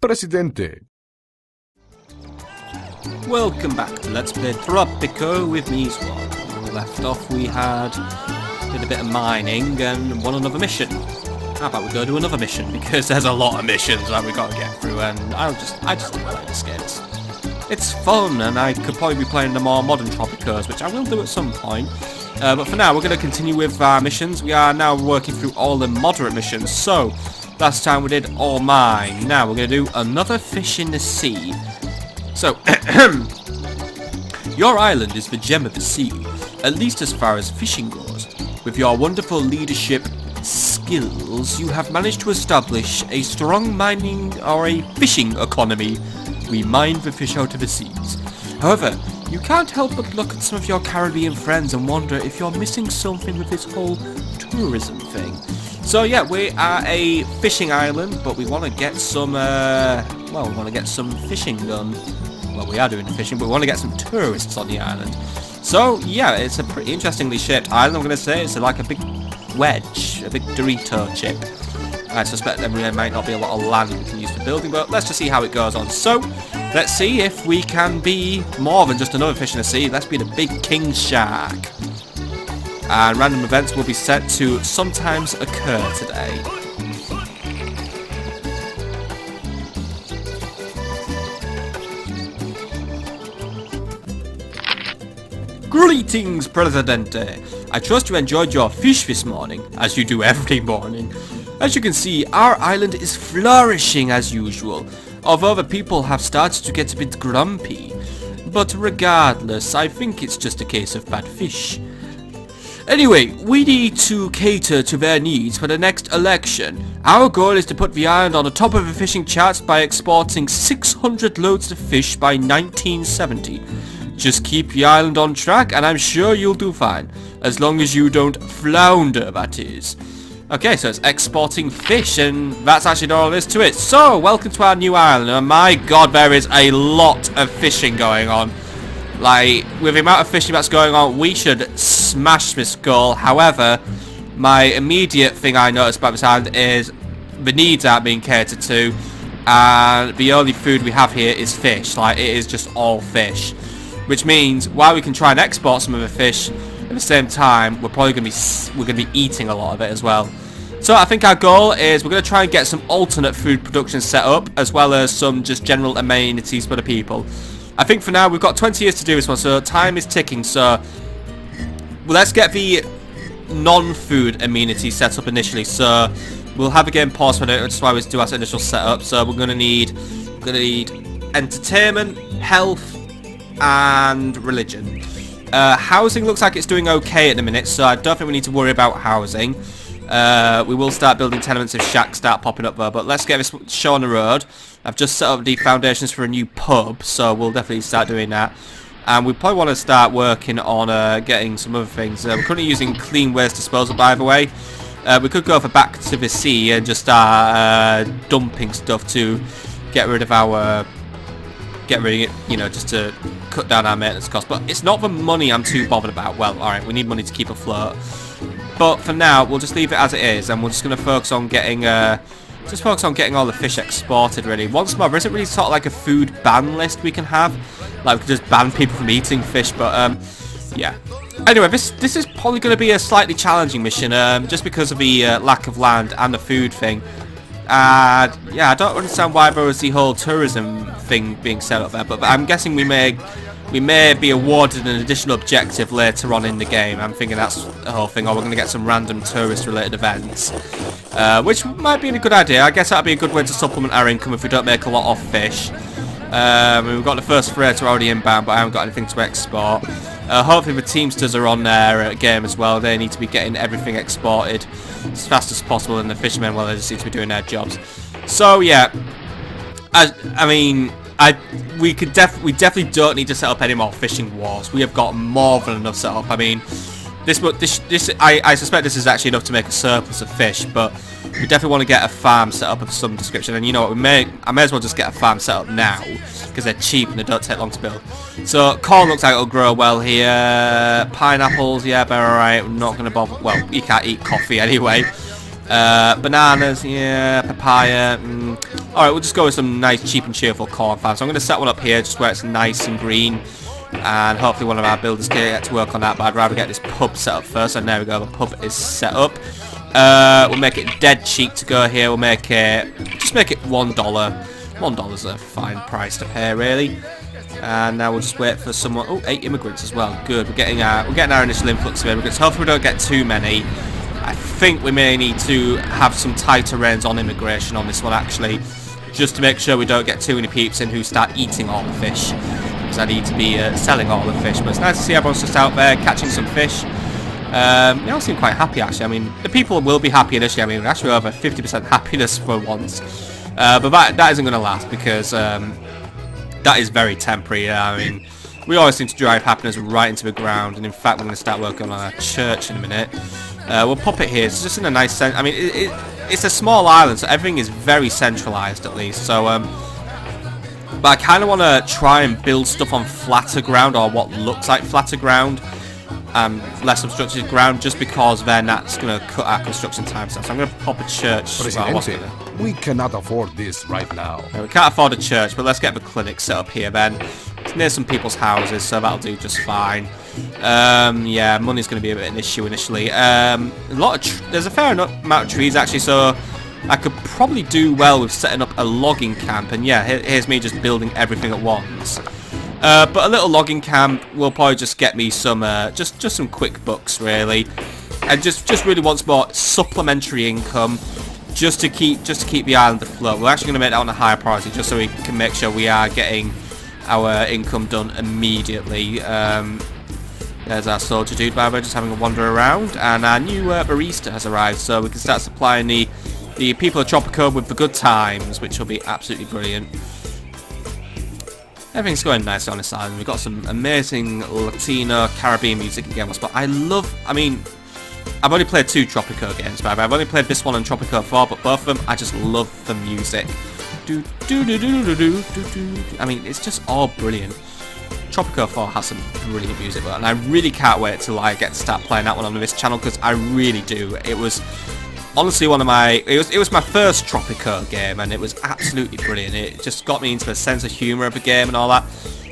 Presidente. Welcome back to Let's Play Tropico with me, Skwalker. When we left off, we did a bit of mining and won another mission. How about we go do another mission, because there's a lot of missions that we got to get through, and I just don't play this game. It's fun, and I could probably be playing the more modern Tropicos, which I will do at some point. But for now, we're going to continue with our missions. We are now working through all the moderate missions. So, last time we did all mine. Now we're going to do another fish in the sea. So, your island is the gem of the sea, at least as far as fishing goes. With your wonderful leadership skills, you have managed to establish a strong mining or a fishing economy. We mine the fish out of the seas. However, you can't help but look at some of your Caribbean friends and wonder if you're missing something with this whole tourism thing. So yeah, we are a fishing island, but we want to get some, we want to get some fishing done. Well, we are doing the fishing, but we want to get some tourists on the island. So yeah, it's a pretty interestingly shaped island, I'm going to say. It's like a big wedge, a big Dorito chip. I suspect there might not be a lot of land we can use for building, but let's just see how it goes on. So, let's see if we can be more than just another fish in the sea. Let's be the big king shark. And random events will be set to sometimes occur today. Greetings, Presidente. I trust you enjoyed your fish this morning, as you do every morning. As you can see, our island is flourishing as usual, although the people have started to get a bit grumpy. But regardless, I think it's just a case of bad fish. Anyway, we need to cater to their needs for the next election. Our goal is to put the island on the top of the fishing charts by exporting 600 loads of fish by 1970. Just keep the island on track and I'm sure you'll do fine. As long as you don't flounder, that is. Okay, so it's exporting fish, and that's actually all there is to it. So, welcome to our new island, and my god, there is a lot of fishing going on. Like, with the amount of fishing that's going on, we should smash this goal. However, my immediate thing I noticed about this island is the needs aren't being catered to, and the only food we have here is fish. Like, it is just all fish. Which means, while we can try and export some of the fish, at the same time, we're probably going to be eating a lot of it as well. So I think our goal is we're going to try and get some alternate food production set up, as well as some just general amenities for the people. I think for now we've got 20 years to do this one, so time is ticking. So let's get the non-food amenities set up initially. So we'll have a game pause for it, which is why we do our initial setup. So we're going to need entertainment, health, and religion. Housing looks like it's doing okay at the minute, so I don't think we need to worry about housing. We will start building tenements if shacks start popping up though, but let's get this show on the road. I've just set up the foundations for a new pub, so we'll definitely start doing that. And we probably want to start working on getting some other things. We're currently using clean waste disposal, by the way. We could go for back to the sea and just start dumping stuff to get rid of our... just to cut down our maintenance costs. But it's not the money I'm too bothered about. Well, alright, we need money to keep afloat. But for now, we'll just leave it as it is, and we're just going to focus on getting all the fish exported, really. Once more, there isn't really sort of like a food ban list we can have. Like, we could just ban people from eating fish, but, yeah. Anyway, this is probably going to be a slightly challenging mission, just because of the lack of land and the food thing. Yeah, I don't understand why there was the whole tourism thing being set up there, but I'm guessing we may be awarded an additional objective later on in the game. I'm thinking that's the whole thing, or we're going to get some random tourist-related events, which might be a good idea. I guess that'd be a good way to supplement our income if we don't make a lot of fish. We've got the first freighter already inbound, but I haven't got anything to export. Hopefully the Teamsters are on their game as well. They need to be getting everything exported as fast as possible, and the fishermen, well, they just need to be doing their jobs. So yeah, we definitely don't need to set up any more fishing wharves. We have got more than enough set up. I mean, I suspect this is actually enough to make a surplus of fish, but we definitely want to get a farm set up of some description. And you know what, I may as well just get a farm set up now, because they're cheap and they don't take long to build. So corn looks like it'll grow well here. Pineapples, yeah, they're alright. I'm not going to bother. Well, you can't eat coffee anyway. Bananas, yeah, papaya. Alright, we'll just go with some nice, cheap and cheerful corn farms. So I'm going to set one up here just where it's nice and green. And hopefully one of our builders can get to work on that. But I'd rather get this pub set up first. And there we go, the pub is set up. We'll make it dead cheap to go here. We'll make it, just make it $1. $1's a fine price to pay, really. And now we'll just wait for someone. Oh, 8 immigrants as well. Good. We're getting our initial influx of immigrants. Hopefully we don't get too many. I think we may need to have some tighter reins on immigration on this one, actually, just to make sure we don't get too many peeps in who start eating all the fish. Because I need to be selling all the fish. But it's nice to see everyone's just out there catching some fish. They all seem quite happy, actually. I mean, the people will be happy initially. I mean, we're actually over 50% happiness for once. But that isn't going to last because that is very temporary. I mean, we always seem to drive happiness right into the ground. And in fact, we're going to start working on our church in a minute. We'll pop it here. It's just in a nice sense. I mean, it's a small island, so everything is very centralized at least. So, but I kind of want to try and build stuff on flatter ground, or what looks like flatter ground, less obstructed ground, just because then that's going to cut our construction time. So I'm going to pop a church. Presidente, we cannot afford this right now. No, we can't afford a church, but let's get the clinic set up here then. It's near some people's houses, so that'll do just fine. Yeah, money's going to be a bit of an issue initially. There's a fair enough amount of trees actually, so I could probably do well with setting up a logging camp. And yeah, here's me just building everything at once. But a little logging camp will probably just get me some just some quick bucks, really, and just really wants more supplementary income, just to keep the island afloat. We're actually going to make that on a higher priority, just so we can make sure we are getting our income done immediately. There's our soldier dude, by the way, just having a wander around, and our new barista has arrived, so we can start supplying the people of Tropico with the good times, which will be absolutely brilliant. Everything's going nicely on this island. We've got some amazing Latino Caribbean music again, but I mean, I've only played 2 Tropico games, by the way. I've only played this one and Tropico 4, but both of them, I just love the music. I mean, it's just all brilliant. Tropico 4 has some brilliant music, and I really can't wait till I get to start playing that one on this channel, because I really do. It was honestly one of my... It was my first Tropico game, and it was absolutely brilliant. It just got me into the sense of humour of the game and all that.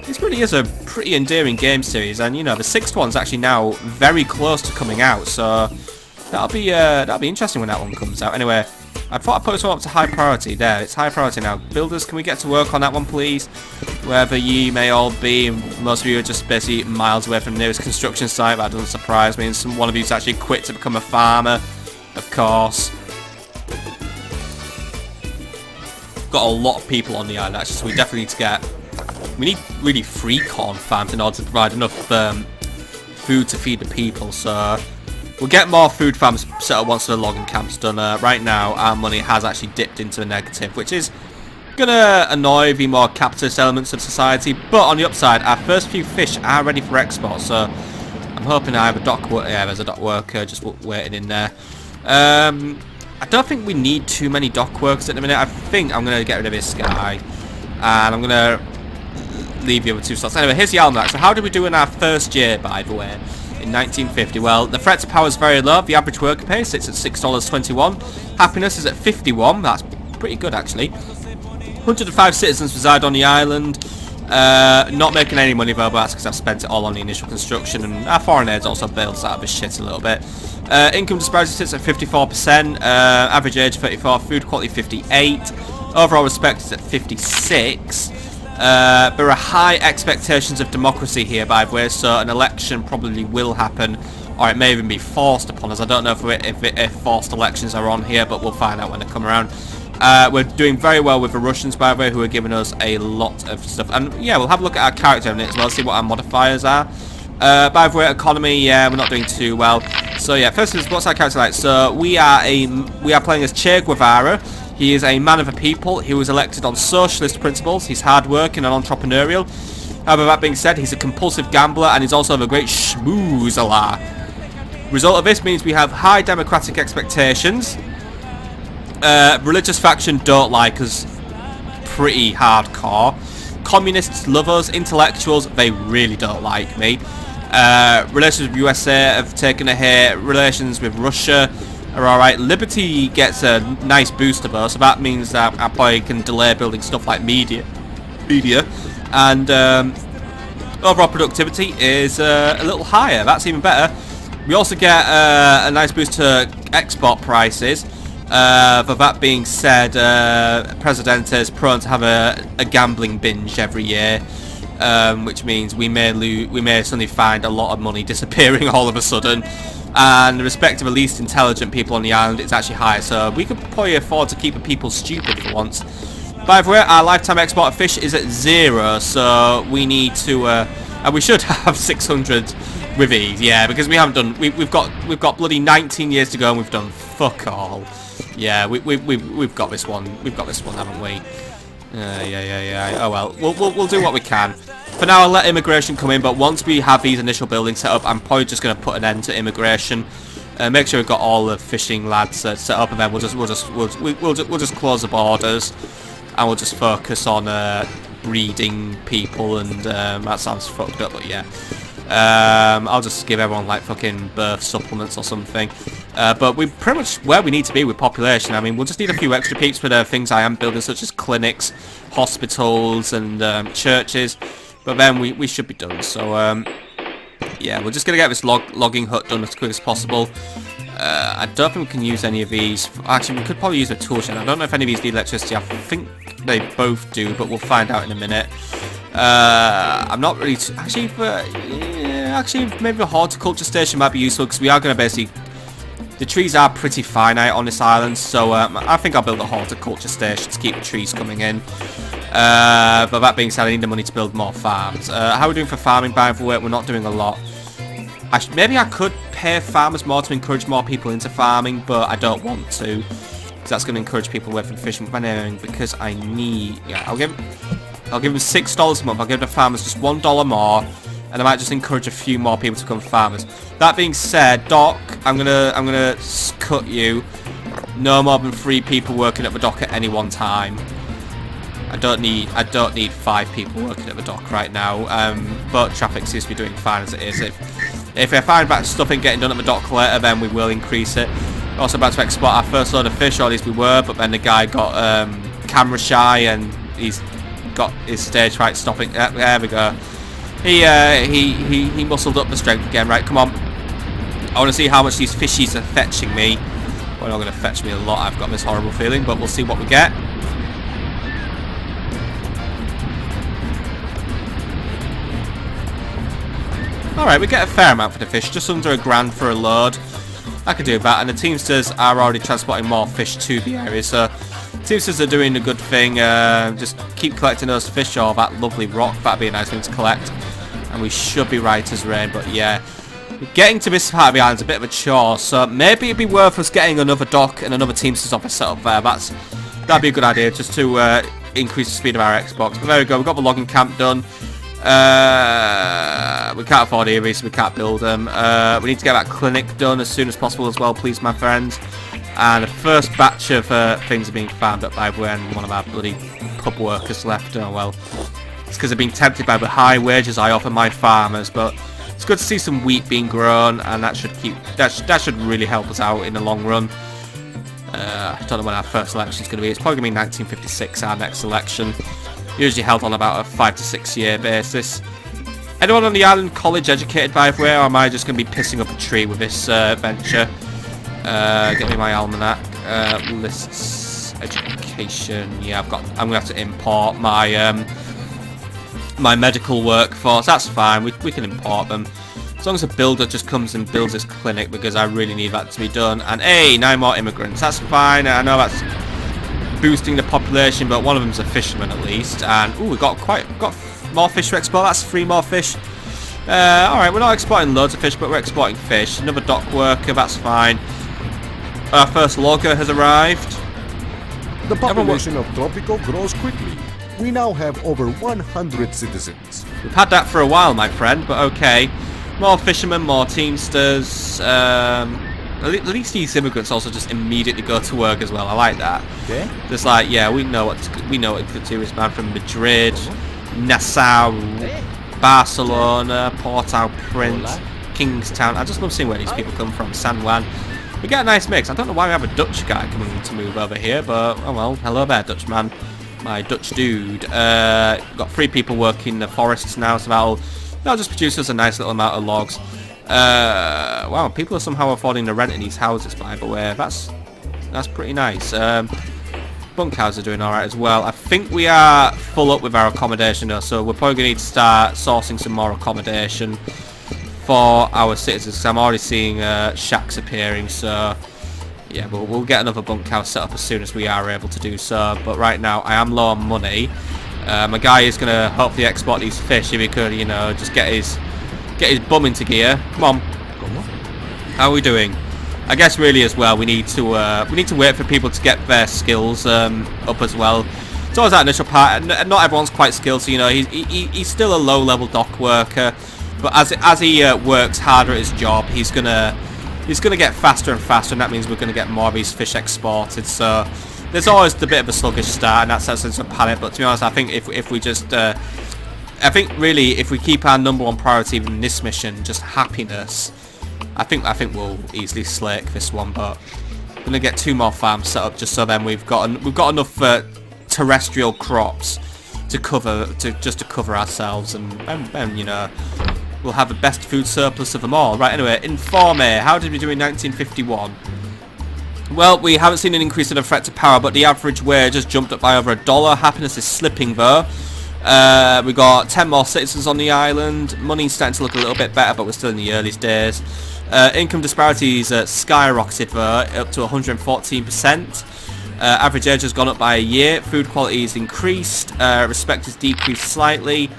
This really is a pretty endearing game series, and you know, the 6th one's actually now very close to coming out, so that'll be interesting when that one comes out. Anyway, I thought I'd put this one up to high priority. There, it's high priority now. Builders, can we get to work on that one, please? Wherever ye may all be, most of you are just basically miles away from the nearest construction site. That doesn't surprise me. And one of you's actually quit to become a farmer, of course. Got a lot of people on the island, actually, so we definitely need to get... We need really 3 corn farms in order to provide enough food to feed the people, so... We'll get more food farms set up once the logging camp's done. Right now, our money has actually dipped into the negative, which is going to annoy the more capitalist elements of society. But on the upside, our first few fish are ready for export, so I'm hoping I have a dock worker. Yeah, there's a dock worker just waiting in there. I don't think we need too many dock workers at the minute. I think I'm going to get rid of this guy, and I'm going to leave the other 2 slots. Anyway, here's the almanac. So how did we do in our first year, by the way? In 1950, well, the threat to power is very low. The average worker pay sits at $6.21. Happiness is at 51. That's pretty good, actually. 105 citizens reside on the island. Not making any money though, but that's because I've spent it all on the initial construction, and our foreign aid's also bailed us out of his shit a little bit. Income disparity sits at 54%. Average age 34. Food quality 58. Overall respect is at 56. There are high expectations of democracy here, by the way, so an election probably will happen, or it may even be forced upon us. I don't know if forced elections are on here, but we'll find out when they come around. We're doing very well with the Russians, by the way, who are giving us a lot of stuff. And yeah, we'll have a look at our character in it as well, see what our modifiers are. By the way, economy, yeah, we're not doing too well. So yeah, first is, what's our character like? So we are playing as Che Guevara. He is a man of the people. He was elected on socialist principles. He's hard-working and entrepreneurial. However, that being said, he's a compulsive gambler, and he's also a great schmoozler. Result of this means we have high democratic expectations. Religious faction don't like us. Pretty hardcore. Communists love us. Intellectuals, they really don't like me. Relations with USA have taken a hit. Relations with Russia are alright. Liberty gets a nice booster bar, so that means that our boy can delay building stuff like media. And overall productivity is a little higher. That's even better. We also get a nice boost to export prices. But that being said, Presidente is prone to have a gambling binge every year, which means we may suddenly find a lot of money disappearing all of a sudden. And the respect of the least intelligent people on the island is actually higher, so we could probably afford to keep the people stupid for once. By the way, our lifetime export of fish is at 0, so we need to, and we should have 600 with ease, yeah, because we haven't done, we've got bloody 19 years to go and we've done fuck all. Yeah, we've got this one, haven't we? Yeah. Oh well, we'll do what we can. For now, I'll let immigration come in, but once we have these initial buildings set up, I'm probably just going to put an end to immigration. Make sure we've got all the fishing lads set up, and then we'll just close the borders, and we'll just focus on breeding people. And that sounds fucked up, but yeah. I'll just give everyone like fucking birth supplements or something. But we're pretty much where we need to be with population. I mean, we'll just need a few extra peeps for the things I am building, such as clinics, hospitals, and churches. But then we should be done. So yeah, we're just gonna get this logging hut done as quick as possible. I don't think we can use any of these. Actually, we could probably use a tool shed. I don't know if any of these need electricity. I think they both do, but we'll find out in a minute. I'm not really actually, but yeah, actually maybe a horticulture station might be useful, because we are going to basically, the trees are pretty finite on this island, so I think I'll build a horticulture station to keep the trees coming in. But that being said, I need the money to build more farms. How are we doing for farming, by the way? We're not doing a lot. Maybe I could pay farmers more to encourage more people into farming, but I don't want to, because that's going to encourage people away from fishing, because I need, yeah, I'll give them $6 a month. I'll give the farmers just $1 more, and I might just encourage a few more people to become farmers. That being said, Doc, I'm gonna cut you. No more than 3 people working at the dock at any one time. I don't need 5 people working at the dock right now. But traffic seems to be doing fine as it is. If I find that stuff ain't getting done at the dock later, then we will increase it. We're also about to export our first load of fish, or at least we were, but then the guy got camera shy and he's got his stage fright stopping. There we go. He muscled up the strength again. Right, come on. I want to see how much these fishies are fetching me. Well, they're not going to fetch me a lot, I've got this horrible feeling, but we'll see what we get. Alright, we get a fair amount for the fish, just under $1,000 for a load. I could do that, and the Teamsters are already transporting more fish to the area, so Teamsters are doing a good thing. Just keep collecting those fish, or that lovely rock. That'd be a nice thing to collect. And we should be right as rain, but yeah. Getting to this part of the island's a bit of a chore, so maybe it'd be worth us getting another dock and another Teamsters office set up there. That'd be a good idea, just to increase the speed of our exports. But there we go, we've got the logging camp done. We can't afford EVs, so we can't build them. We need to get that clinic done as soon as possible as well, please, my friends. And the first batch of things are being farmed up by when one of our bloody pub workers left. Oh well, it's because they've been tempted by the high wages I offer my farmers. But it's good to see some wheat being grown, and that should really help us out in the long run. I don't know when our first election is going to be. It's probably going to be 1956, our next election. Usually held on about a 5 to 6 year basis. Anyone on the island college educated, by the way, or am I just going to be pissing up a tree with this venture? Get me my almanac. Lists, education. Yeah, I'm gonna have to import my my medical workforce. That's fine. We can import them as long as a builder just comes and builds this clinic, because I really need that to be done. And hey, 9 more immigrants. That's fine. I know that's boosting the population, but one of them's a fisherman at least. And ooh, we got more fish to export. That's 3 more fish. Alright, we're not exporting loads of fish, but we're exporting fish. Another dock worker, that's fine. Our first logger has arrived. The population of Tropico grows quickly. We now have over 100 citizens. We've had that for a while, my friend, but okay. More fishermen, more Teamsters. At least these immigrants also just immediately go to work as well. I like that. Okay. Just like, yeah, we know what to do. This man from Madrid, Nassau, Barcelona, Port-au-Prince, Kingstown. I just love seeing where these people come from. San Juan. We get a nice mix. I don't know why we have a Dutch guy coming to move over here, but oh well. Hello there, Dutchman. My Dutch dude. Got 3 people working the forests now, so that'll just produce us a nice little amount of logs. Wow, people are somehow affording to rent in these houses, by the way. That's pretty nice. Bunkhouses are doing alright as well. I think we are full up with our accommodation though, so we're probably going to need to start sourcing some more accommodation for our citizens, because I'm already seeing shacks appearing, so yeah, we'll get another bunkhouse set up as soon as we are able to do so. But right now I am low on money. My guy is going to hopefully export these fish if he could, you know, just get his bum into gear. Come on. How are we doing? I guess really as well we need to wait for people to get their skills up as well. It's always that initial part, and not everyone's quite skilled, so you know he's still a low-level dock worker, but as he works harder at his job, he's gonna get faster and faster, and that means we're gonna get more of these fish exported. So there's always a bit of a sluggish start, and that's that sense of panic. But to be honest, I think if we just I think really if we keep our #1 priority in this mission, just happiness, I think we'll easily slake this one. But I'm gonna get 2 more farms set up just so then we've got enough terrestrial crops to cover ourselves, and you know we'll have the best food surplus of them all. Right, anyway, Informe, how did we do in 1951? Well, we haven't seen an increase in effective power, but the average wage just jumped up by over $1. Happiness is slipping though. We got 10 more citizens on the island. Money's starting to look a little bit better, but we're still in the earliest days. Income disparities skyrocketed though, up to 114%. Average age has gone up by a year. Food quality is increased. Respect has decreased slightly.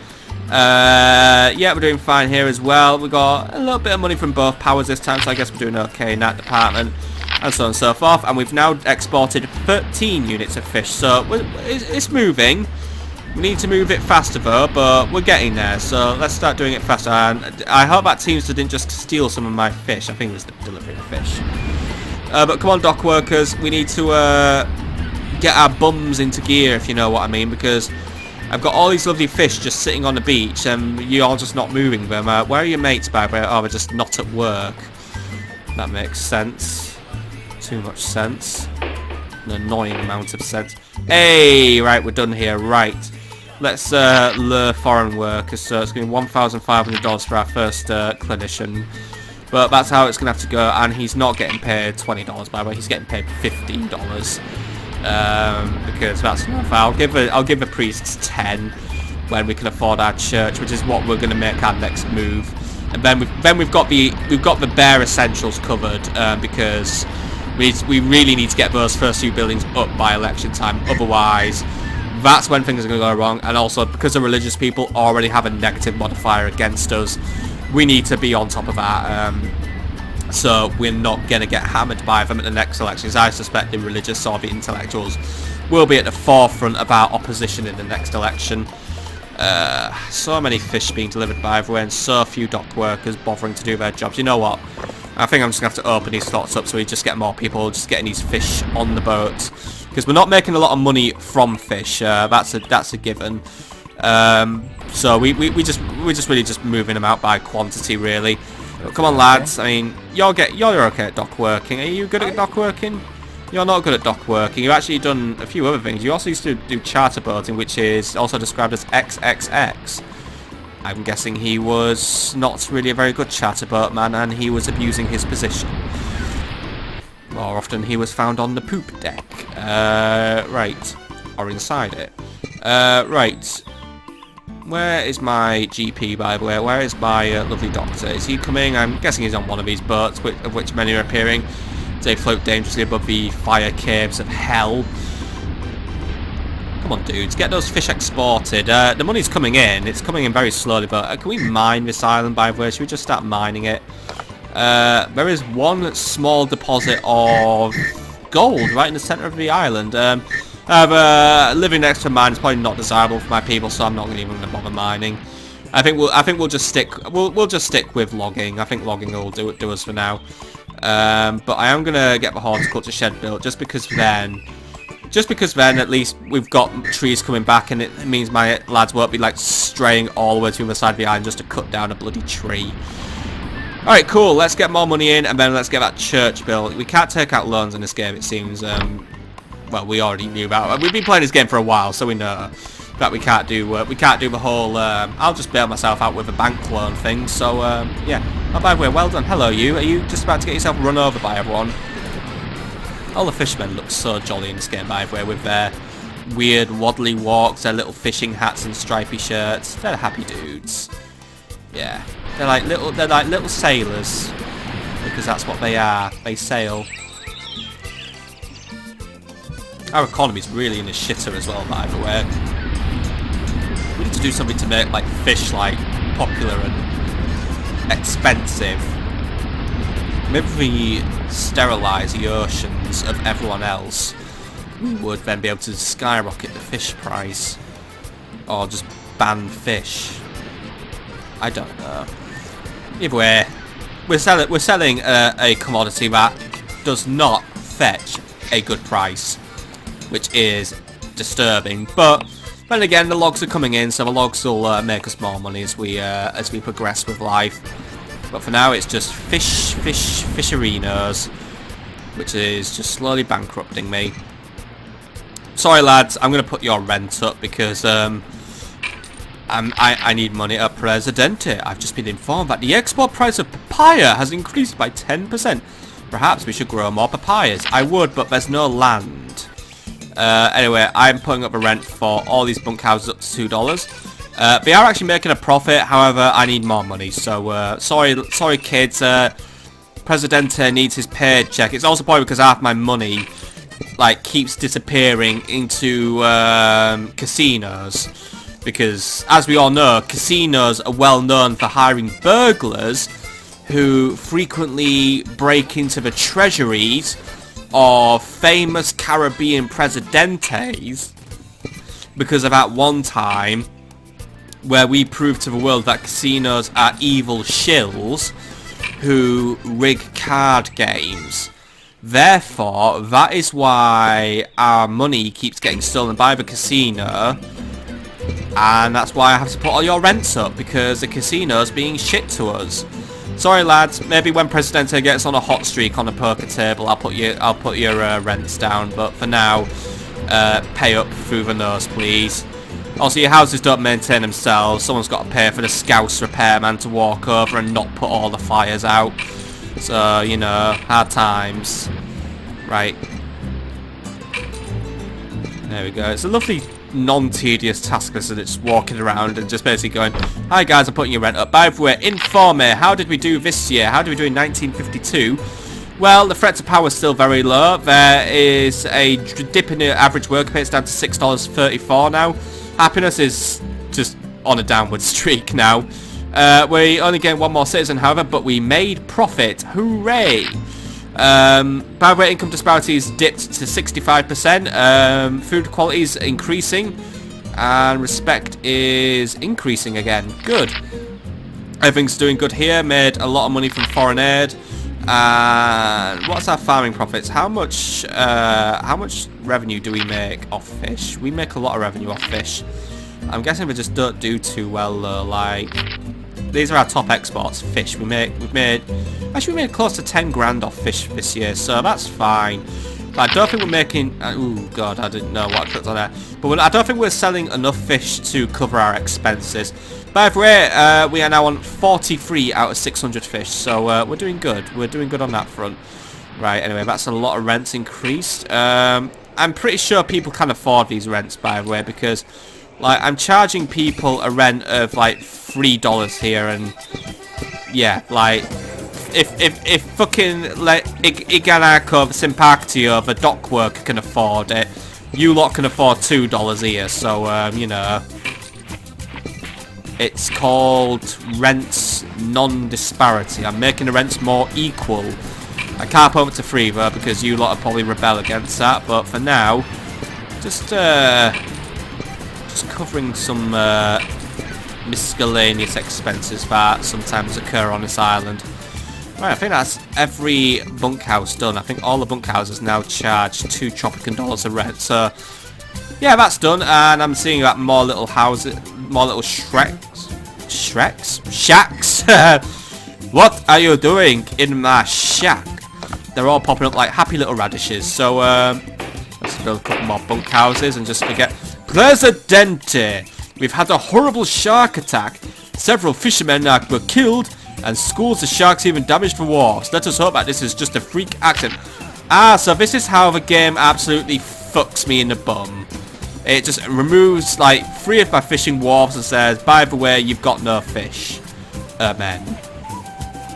Yeah, we're doing fine here as well. We got a little bit of money from both powers this time, so I guess we're doing okay in that department, and so on and so forth. And we've now exported 13 units of fish, so it's moving. We need to move it faster though, but we're getting there, so let's start doing it faster. And I hope that Teamster didn't just steal some of my fish. I think it was the delivery of fish. But come on, dock workers, we need to get our bums into gear, if you know what I mean, because I've got all these lovely fish just sitting on the beach and you're just not moving them. Where are your mates, by the way? Oh, they're just not at work. That makes sense. Too much sense. An annoying amount of sense. Hey, right, we're done here. Right. Let's lure foreign workers. So it's going to be $1,500 for our first clinician. But that's how it's going to have to go. And he's not getting paid $20, by the way. He's getting paid $15. Because that's enough. I'll give the priests 10 when we can afford our church, which is what we're going to make our next move. And then we've got the bare essentials covered, because we really need to get those first 2 buildings up by election time. Otherwise, that's when things are going to go wrong. And also, because the religious people already have a negative modifier against us, we need to be on top of that. So we're not going to get hammered by them at the next elections. I suspect the religious or the intellectuals will be at the forefront of our opposition in the next election. So many fish being delivered by everywhere, and so few dock workers bothering to do their jobs. You know what? I think I'm just going to have to open these slots up so we just get more people just getting these fish on the boat. Because we're not making a lot of money from fish. That's a given. So we're just really just moving them out by quantity, really. Come on, lads. I mean, you're okay at dock working. Are you good at dock working? You're not good at dock working. You've actually done a few other things. You also used to do charter boating, which is also described as XXX. I'm guessing he was not really a very good charter boatman, and he was abusing his position. More often, he was found on the poop deck. Right. Or inside it. Right. Where is my GP, by the way? Where is my lovely doctor? Is he coming? I'm guessing he's on one of these boats, of which many are appearing. They float dangerously above the fire caves of hell. Come on, dudes. Get those fish exported. The money's coming in. It's coming in very slowly, but can we mine this island, by the way? Should we just start mining it? There is one small deposit of gold right in the centre of the island. Living next to a mine is probably not desirable for my people, so I'm not even going to bother mining. I think we'll just stick with logging. I think logging will do us for now. But I am gonna get the horticulture shed built just because then at least we've got trees coming back, and it means my lads won't be like straying all the way to the other side of the island just to cut down a bloody tree. Alright, cool. Let's get more money in, and then let's get that church built. We can't take out loans in this game, it seems. Well, we already knew about it. We've been playing this game for a while, so we know that we can't do the whole, I'll just bail myself out with a bank loan thing. So, yeah. Oh, by the way, well done. Hello, you. Are you just about to get yourself run over by everyone? All the fishermen look so jolly in this game, by the way, with their weird waddly walks, their little fishing hats and stripy shirts. They're happy dudes. Yeah. They're like little sailors, because that's what they are. They sail. Our economy's really in a shitter as well, by the way. We need to do something to make like fish like popular and expensive. Maybe if we sterilise the oceans of everyone else, we would then be able to skyrocket the fish price, or just ban fish. I don't know. Either way, we're selling a commodity that does not fetch a good price, which is disturbing. But then again, the logs are coming in, so the logs will make us more money as we progress with life. But for now, it's just fisherinos, which is just slowly bankrupting me. Sorry, lads, I'm gonna put your rent up because I need money at Presidente. I've just been informed that the export price of papaya has increased by 10%. Perhaps we should grow more papayas. I would, but there's no land. Anyway, I'm putting up a rent for all these bunkhouses up to $2. They are actually making a profit, however, I need more money. So, sorry kids, Presidente needs his paycheck. It's also probably because half my money, like, keeps disappearing into, casinos. Because, as we all know, casinos are well known for hiring burglars who frequently break into the treasuries of famous Caribbean presidentes, because of that one time where we proved to the world that casinos are evil shills who rig card games. Therefore, that is why our money keeps getting stolen by the casino, and that's why I have to put all your rents up, because the casino's being shit to us. Sorry, lads. Maybe when Presidente gets on a hot streak on a poker table, I'll put your rents down. But for now, pay up through the nose, please. Also, your houses don't maintain themselves. Someone's got to pay for the Scouse repairman to walk over and not put all the fires out. So, you know, hard times. Right. There we go. It's a lovely non-tedious task, isn't it? Just walking around and just basically going, hi guys, I'm putting your rent up. By the way, inform me, how did we do this year? How did we do in 1952? Well, the threat to power is still very low. There is a dip in the average worker pay. It's down to $6.34 now. Happiness is just on a downward streak now. We only gained one more citizen, however, but we made profit. Hooray! By the way, income disparities dipped to 65%. Food quality is increasing, and respect is increasing again. Good. Everything's doing good here. Made a lot of money from foreign aid. And what's our farming profits? How much revenue do we make off fish? We make a lot of revenue off fish. I'm guessing we just don't do too well though. Like, these are our top exports. Fish. We've made close to 10 grand off fish this year, so that's fine. But I don't think we're making. Oh god, I didn't know what I clicked on there. But I don't think we're selling enough fish to cover our expenses. By the way, we are now on 43 out of 600 fish, so we're doing good. We're doing good on that front. Right. Anyway, that's a lot of rents increased. I'm pretty sure people can afford these rents, by the way, because like I'm charging people a rent of like $3 here, and yeah, like if fucking like Iganako Sympaktio, the dock worker, can afford it, you lot can afford $2 here. So you know, it's called rents non-disparity. I'm making the rents more equal. I can't put it to 3 though, because you lot will probably rebel against that. But for now, just covering some miscellaneous expenses that sometimes occur on this island. Right, I think that's every bunkhouse done. I think all the bunkhouses now charge $2 Tropican a rent. So yeah, that's done, and I'm seeing that more little houses, more little shacks What are you doing in my shack? They're all popping up like happy little radishes. So, let's build a couple more bunkhouses and just forget. Presidente! We've had a horrible shark attack. Several fishermen were killed, and schools of sharks even damaged for wharves. Let us hope that this is just a freak accident. Ah, so this is how the game absolutely fucks me in the bum. It just removes, like, 3 of my fishing wharves and says, by the way, you've got no fish. Man.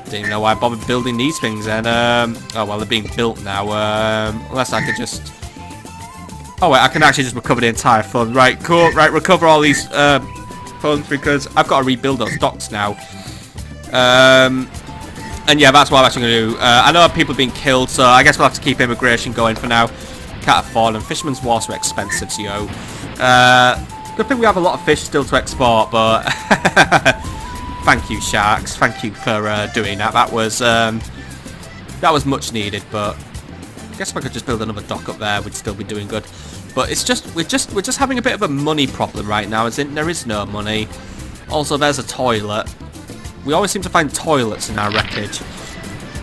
Didn't even know why I bothered building these things, and, oh, well, they're being built now, unless I could just... Oh, wait, I can actually just recover the entire fund. Right, cool. Right, recover all these, funds, because I've got to rebuild those docks now. And yeah, that's what I'm actually going to do. I know people are being killed, so I guess we'll have to keep immigration going for now. Can't afford them. Fishermen's wharves are expensive, so yo. Good thing we have a lot of fish still to export, but thank you, sharks. Thank you for doing that. That was much needed, but I guess if I could just build another dock up there, we'd still be doing good. But it's just we're just having a bit of a money problem right now, as in there is no money. Also, there's a toilet. We always seem to find toilets in our wreckage.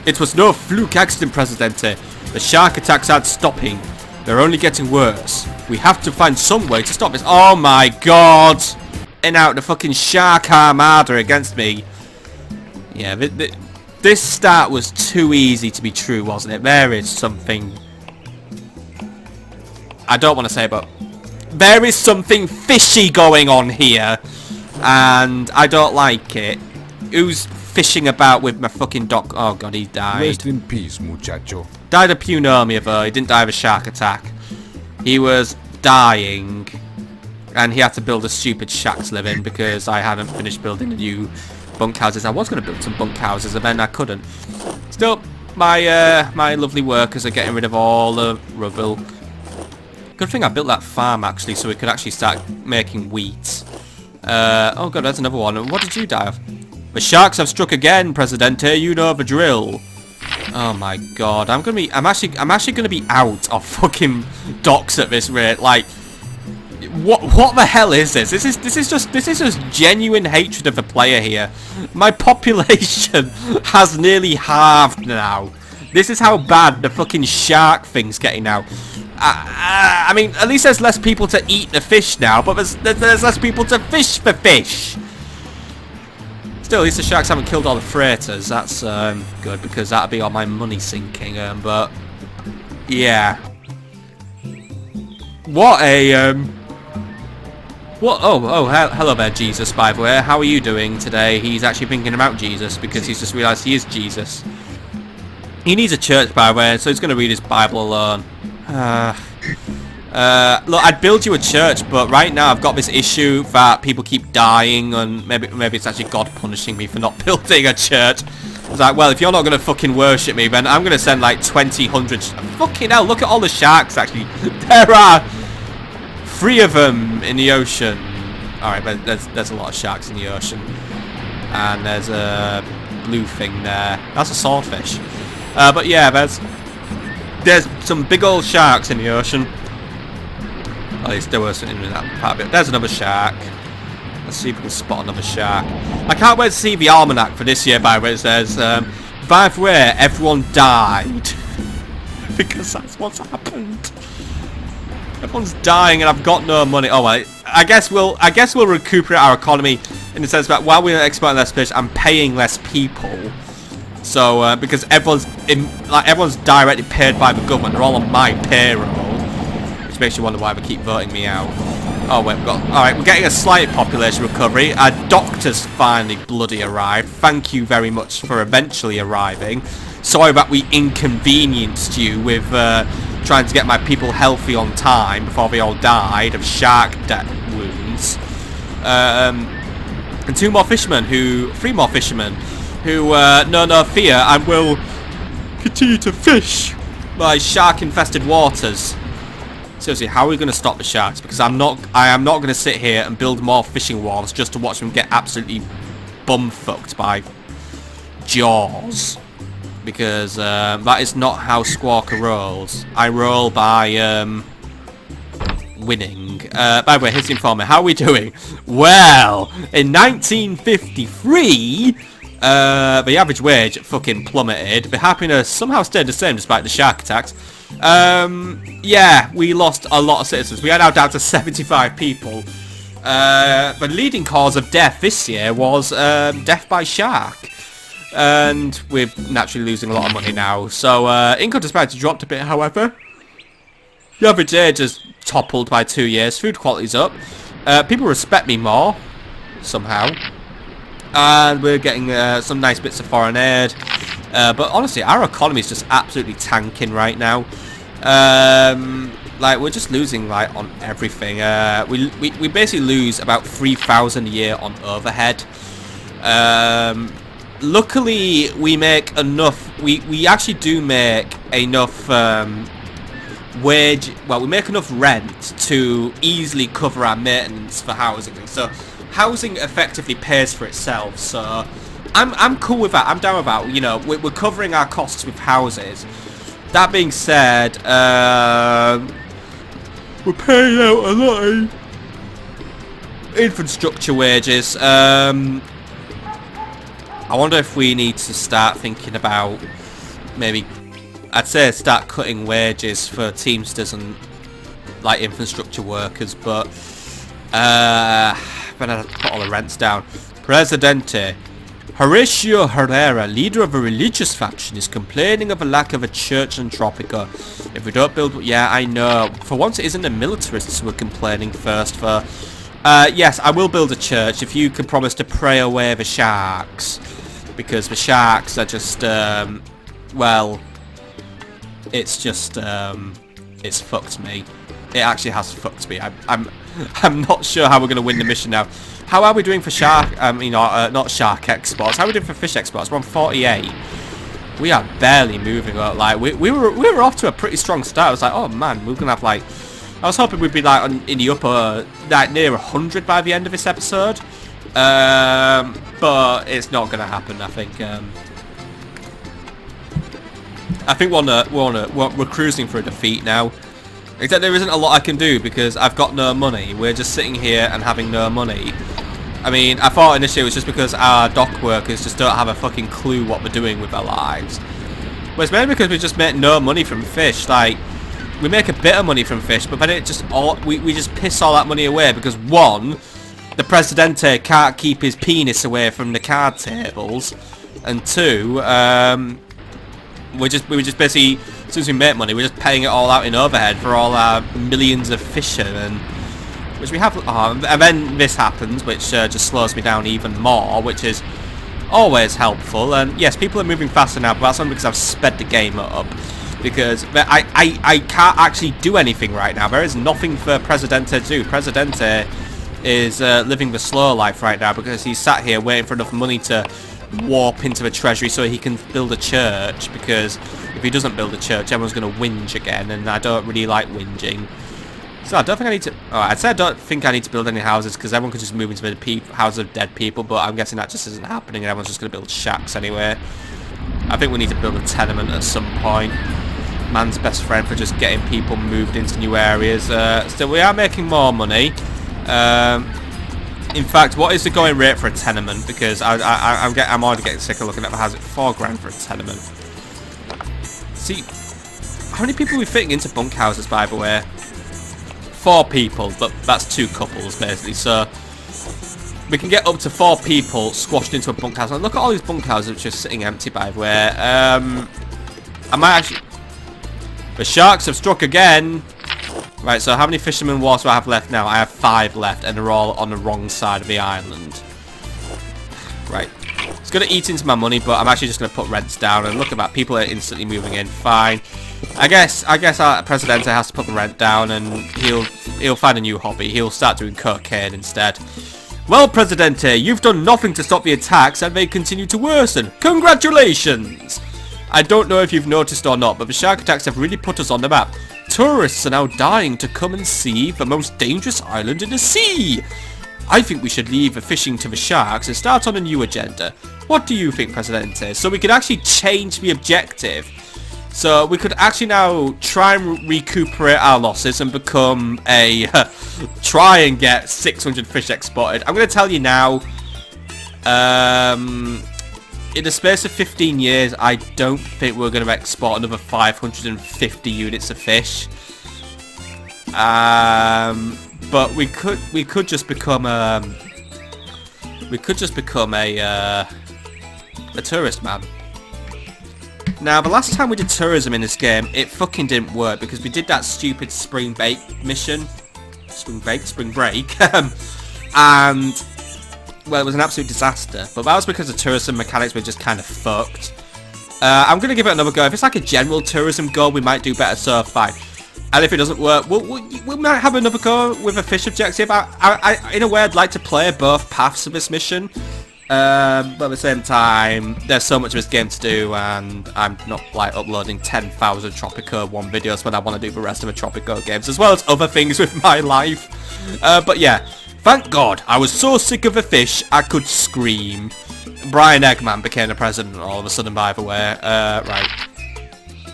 It was no fluke accident, Presidente. The shark attacks aren't stopping. They're only getting worse. We have to find some way to stop this. Oh my god! In out the fucking shark armada against me. Yeah, this start was too easy to be true, wasn't it? There is something... I don't want to say, but... there is something fishy going on here. And I don't like it. Who's fishing about with my fucking dock? Oh god, he died. Rest in peace, muchacho. Died of pneumonia though. He didn't die of a shark attack. He was dying, and he had to build a stupid shack to live in because I hadn't finished building the new bunkhouses. I was going to build some bunkhouses, and then I couldn't. Still, my my lovely workers are getting rid of all the rubble. Good thing I built that farm actually, so we could actually start making wheat. Oh god, there's another one. What did you die of? The sharks have struck again, Presidente. You know the drill. Oh my god, I'm actually gonna be out of fucking docks at this rate. Like, what the hell is this? This is just genuine hatred of the player here. My population has nearly halved now. This is how bad the fucking shark thing's getting now. I mean, at least there's less people to eat the fish now, but there's less people to fish for fish. Still, at least the sharks haven't killed all the freighters. That's good, because that'll be all my money sinking. But yeah, what a what? Oh, hello there, Jesus. By the way, how are you doing today? He's actually thinking about Jesus because he's just realised he is Jesus. He needs a church, by the way, so he's going to read his Bible alone. Look, I'd build you a church, but right now I've got this issue that people keep dying, and maybe it's actually God punishing me for not building a church. It's like, well, if you're not going to fucking worship me, then I'm going to send like 100. Fucking hell, look at all the sharks, actually. There are 3 of them in the ocean. Alright, but there's a lot of sharks in the ocean. And there's a blue thing there. That's a swordfish. But yeah, there's some big old sharks in the ocean. At least there was in that part of it. There's another shark. Let's see if we can spot another shark. I can't wait to see the almanac for this year, by the way. It says, by the way, everyone died. Because that's what's happened. Everyone's dying and I've got no money. Oh well, I guess we'll recuperate our economy in the sense that while we're exporting less fish, I'm paying less people. So because everyone's directly paid by the government, they're all on my payroll, which makes you wonder why they keep voting me out. Oh wait, we're getting a slight population recovery. Our doctor's finally bloody arrived. Thank you very much for eventually arriving. Sorry that we inconvenienced you with trying to get my people healthy on time before they all died of shark wounds. And 3 more fishermen who no fear, and will continue to fish by shark-infested waters. Seriously, how are we going to stop the sharks? Because I am not going to sit here and build more fishing wharves just to watch them get absolutely bum-fucked by jaws. Because that is not how Skwalker rolls. I roll by winning. By the way, here's the informer. How are we doing? Well, in 1953, But the average wage fucking plummeted. The happiness somehow stayed the same despite the shark attacks. Yeah, we lost a lot of citizens. We are now down to 75 people. The leading cause of death this year was death by shark. And we're naturally losing a lot of money now. So income disparity dropped a bit, however. The average age has toppled by 2 years. Food quality's up. People respect me more, somehow. And we're getting some nice bits of foreign aid. But honestly, our economy is just absolutely tanking right now. Like, we're just losing, like, on everything. We basically lose about 3,000 a year on overhead. Luckily, we make enough. We actually do make enough wage. Well, we make enough rent to easily cover our maintenance for housing. So housing effectively pays for itself. So I'm cool with that. I'm down with that. You know, we're covering our costs with houses. That being said, we're paying out a lot of infrastructure wages. I wonder if we need to start thinking about maybe, I'd say start cutting wages for Teamsters and like infrastructure workers, but when I put all the rents down. Presidente. Horacio Herrera, leader of a religious faction, is complaining of a lack of a church in Tropico. If we don't build... Yeah, I know. For once, it isn't the militarists who are complaining first for... yes, I will build a church if you can promise to pray away the sharks. Because the sharks are just... well... It's just... it's fucked me. It actually has fucked me. I'm not sure how we're going to win the mission now. How are we doing for shark... not shark exports. How are we doing for fish exports? We're on 48. We are barely moving up. Like, we were off to a pretty strong start. I was like, oh man, we're going to have like... I was hoping we'd be like in the upper... like near 100 by the end of this episode. But it's not going to happen, I think. I think we're cruising for a defeat now. Except there isn't a lot I can do because I've got no money. We're just sitting here and having no money. I mean, I thought initially it was just because our dock workers just don't have a fucking clue what we're doing with their lives. But it's mainly because we just make no money from fish. Like, we make a bit of money from fish, but then it just we just piss all that money away because one, the Presidente can't keep his penis away from the card tables, and two, we just basically, as soon as we make money, we're just paying it all out in overhead for all our millions of fishermen, which we have. And then this happens, which just slows me down even more, which is always helpful. And yes, people are moving faster now, but that's only because I've sped the game up. Because I can't actually do anything right now. There is nothing for Presidente to do. Presidente is living the slow life right now because he's sat here waiting for enough money to warp into the treasury so he can build a church, because if he doesn't build a church, everyone's going to whinge again, and I don't really like whinging. So I don't think I need to... Oh, I'd say I don't think I need to build any houses, because everyone could just move into the houses of dead people, but I'm guessing that just isn't happening, and everyone's just going to build shacks anyway. I think we need to build a tenement at some point. Man's best friend for just getting people moved into new areas. Still, we are making more money. In fact, what is the going rate for a tenement? Because I'm already getting sick of looking at the house. 4 grand for a tenement. See, how many people are we fitting into bunkhouses, by the way? 4 people, but that's 2 couples, basically. So we can get up to 4 people squashed into a bunkhouse. And look at all these bunkhouses which are sitting empty, by the way. I might actually... The sharks have struck again. Right, so how many fishermen wharfs do I have left now? I have 5 left, and they're all on the wrong side of the island. Right. It's going to eat into my money, but I'm actually just going to put rents down. And look at that. People are instantly moving in. Fine. I guess our Presidente has to put the rent down, and he'll find a new hobby. He'll start doing cocaine instead. Well, Presidente, you've done nothing to stop the attacks, and they continue to worsen. Congratulations! I don't know if you've noticed or not, but the shark attacks have really put us on the map. Tourists are now dying to come and see the most dangerous island in the sea. I think we should leave the fishing to the sharks and start on a new agenda. What do you think, Presidente? So we could actually change the objective. So we could actually now try and recuperate our losses and become a... try and get 600 fish exported. I'm going to tell you now... in the space of 15 years, I don't think we're going to export another 550 units of fish. But we could just become a tourist man. Now, the last time we did tourism in this game, it fucking didn't work because we did that stupid spring break mission. Spring break. And, well, it was an absolute disaster. But that was because the tourism mechanics were just kind of fucked. I'm going to give it another go. If it's like a general tourism goal, we might do better, so fine. And if it doesn't work, we might have another go with a fish objective. I in a way, I'd like to play both paths of this mission. But at the same time, there's so much of this game to do, and I'm not like uploading 10,000 Tropico 1 videos when I want to do the rest of the Tropico games, as well as other things with my life. But yeah, thank God, I was so sick of the fish, I could scream. Brian Eggman became the president all of a sudden, by the way. Right.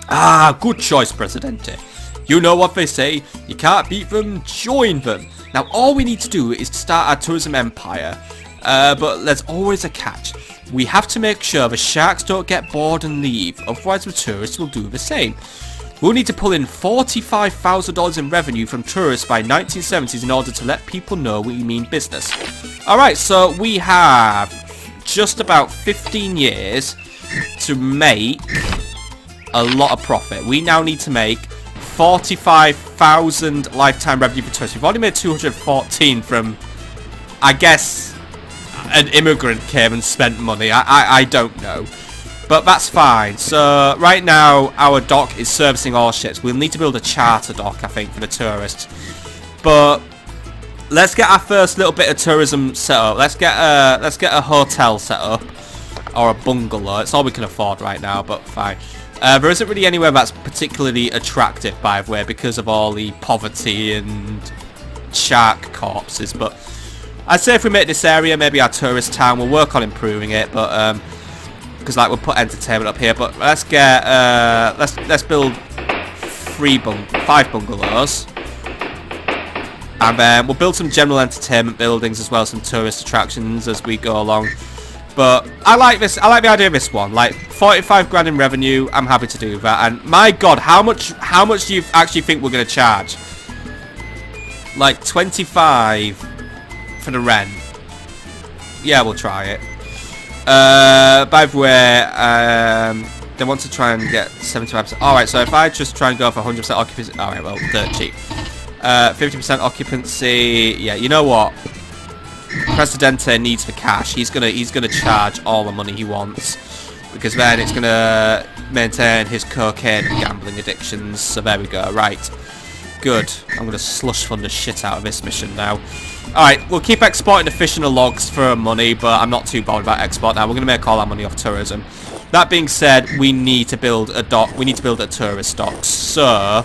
Ah, good choice, Presidente. You know what they say, you can't beat them, join them. Now, all we need to do is to start our tourism empire. But there's always a catch. We have to make sure the sharks don't get bored and leave, otherwise the tourists will do the same. We'll need to pull in $45,000 in revenue from tourists by 1970s in order to let people know we mean business. Alright, so we have just about 15 years to make a lot of profit. We now need to make 45,000 lifetime revenue for tourists. We've already made 214 from, I guess, an immigrant came and spent money. I don't know. But that's fine. So right now our dock is servicing all ships. We'll need to build a charter dock, I think, for the tourists. But let's get our first little bit of tourism set up. Let's get a hotel set up. Or a bungalow. It's all we can afford right now, but fine. There isn't really anywhere that's particularly attractive, by the way, because of all the poverty and shark corpses, but I'd say if we make this area maybe our tourist town, we'll work on improving it, but because like we'll put entertainment up here. But let's get let's build 5 bungalows, and then we'll build some general entertainment buildings as well as some tourist attractions as we go along. But I like this. I like the idea of this one. Like 45 grand in revenue, I'm happy to do that. And my God, how much do you actually think we're gonna charge? Like 25. For the rent. Yeah, we'll try it. By the way, they want to try and get 75%. Alright, so if I just try and go for 100% occupancy. Alright, well, dirt cheap. 50% occupancy. Yeah, you know what? Presidente needs the cash. He's gonna charge all the money he wants, because then it's gonna maintain his cocaine and gambling addictions. So there we go. Right. Good. I'm gonna slush fund the shit out of this mission now. Alright, we'll keep exporting the fish and the logs for money, but I'm not too bothered about export now. We're gonna make all our money off tourism. That being said, we need to build a dock. We need to build a tourist dock. So,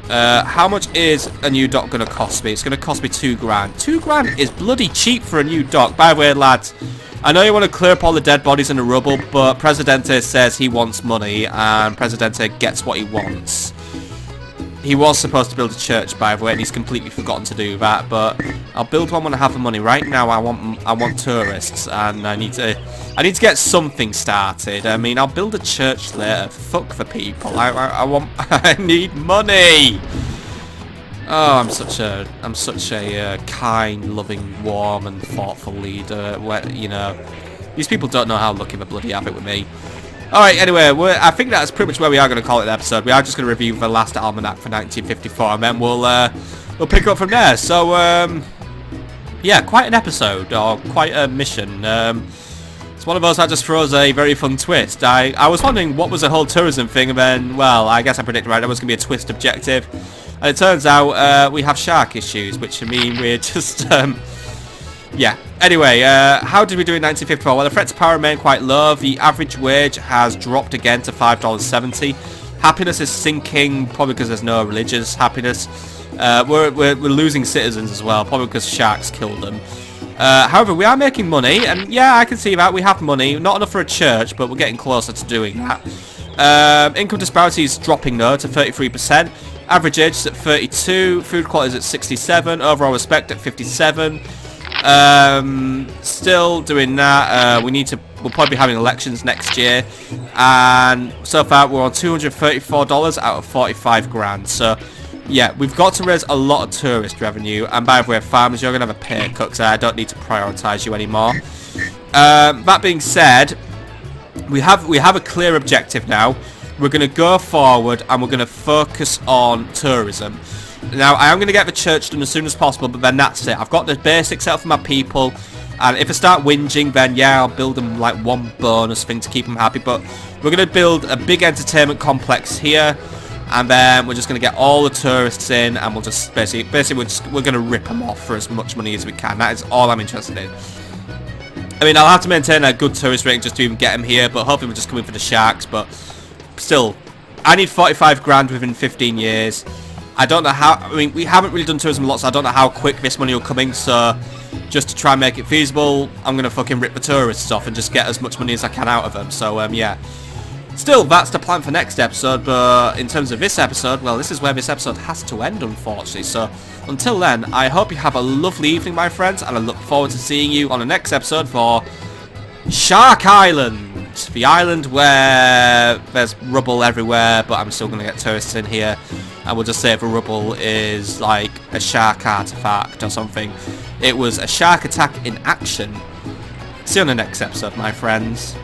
how much is a new dock gonna cost me? It's gonna cost me 2 grand. 2 grand is bloody cheap for a new dock. By the way, lads, I know you want to clear up all the dead bodies and the rubble, but Presidente says he wants money, and Presidente gets what he wants. He was supposed to build a church, by the way, and he's completely forgotten to do that. But I'll build one when I have the money. Right now, I want tourists, and I need to get something started. I mean, I'll build a church later. Fuck the people. I need money. Oh, I'm such a kind, loving, warm, and thoughtful leader. Where, you know, these people don't know how lucky they bloody have it with me. Alright, anyway, I think that's pretty much where we are going to call it an episode. We are just going to review the last almanac for 1954, and then we'll pick up from there. So, yeah, quite an episode, or quite a mission. It's one of those that just throws a very fun twist. I was wondering what was the whole tourism thing, and then, well, I guess I predicted right, there was going to be a twist objective. And it turns out we have shark issues, which I mean, we're just... yeah. Anyway, how did we do in 1954? Well, the threat to power remained quite low. The average wage has dropped again to $5.70. Happiness is sinking, probably because there's no religious happiness. We're losing citizens as well, probably because sharks killed them. However, we are making money, and yeah, I can see that. We have money. Not enough for a church, but we're getting closer to doing that. Income disparity is dropping, though, to 33%. Average age is at 32. Food quality is at 67. Overall respect at 57. Still doing that. We need to we'll probably be having elections next year. And so far, we're on $234 out of 45 grand. So, yeah, we've got to raise a lot of tourist revenue. And by the way, farmers, you're going to have a pay cut because I don't need to prioritise you anymore. That being said, we have a clear objective now. We're going to go forward and we're going to focus on tourism. Now, I am going to get the church done as soon as possible, but then that's it. I've got the basics set up for my people, and if I start whinging, then yeah, I'll build them like one bonus thing to keep them happy. But we're going to build a big entertainment complex here, and then we're just going to get all the tourists in, and we'll just basically we're going to rip them off for as much money as we can. That is all I'm interested in. I mean, I'll have to maintain a good tourist rating just to even get them here, but hopefully we're just coming for the sharks. But still, I need 45 grand within 15 years. I don't know how, I mean, we haven't really done tourism a lot, so I don't know how quick this money will come in, so just to try and make it feasible, I'm going to fucking rip the tourists off and just get as much money as I can out of them, so, yeah. Still, that's the plan for next episode, but in terms of this episode, well, this is where this episode has to end, unfortunately, so until then, I hope you have a lovely evening, my friends, and I look forward to seeing you on the next episode for Shark Island, the island where there's rubble everywhere, but I'm still going to get tourists in here. And we'll just say the rubble is like a shark artifact or something. It was a shark attack in action. See you on the next episode, my friends.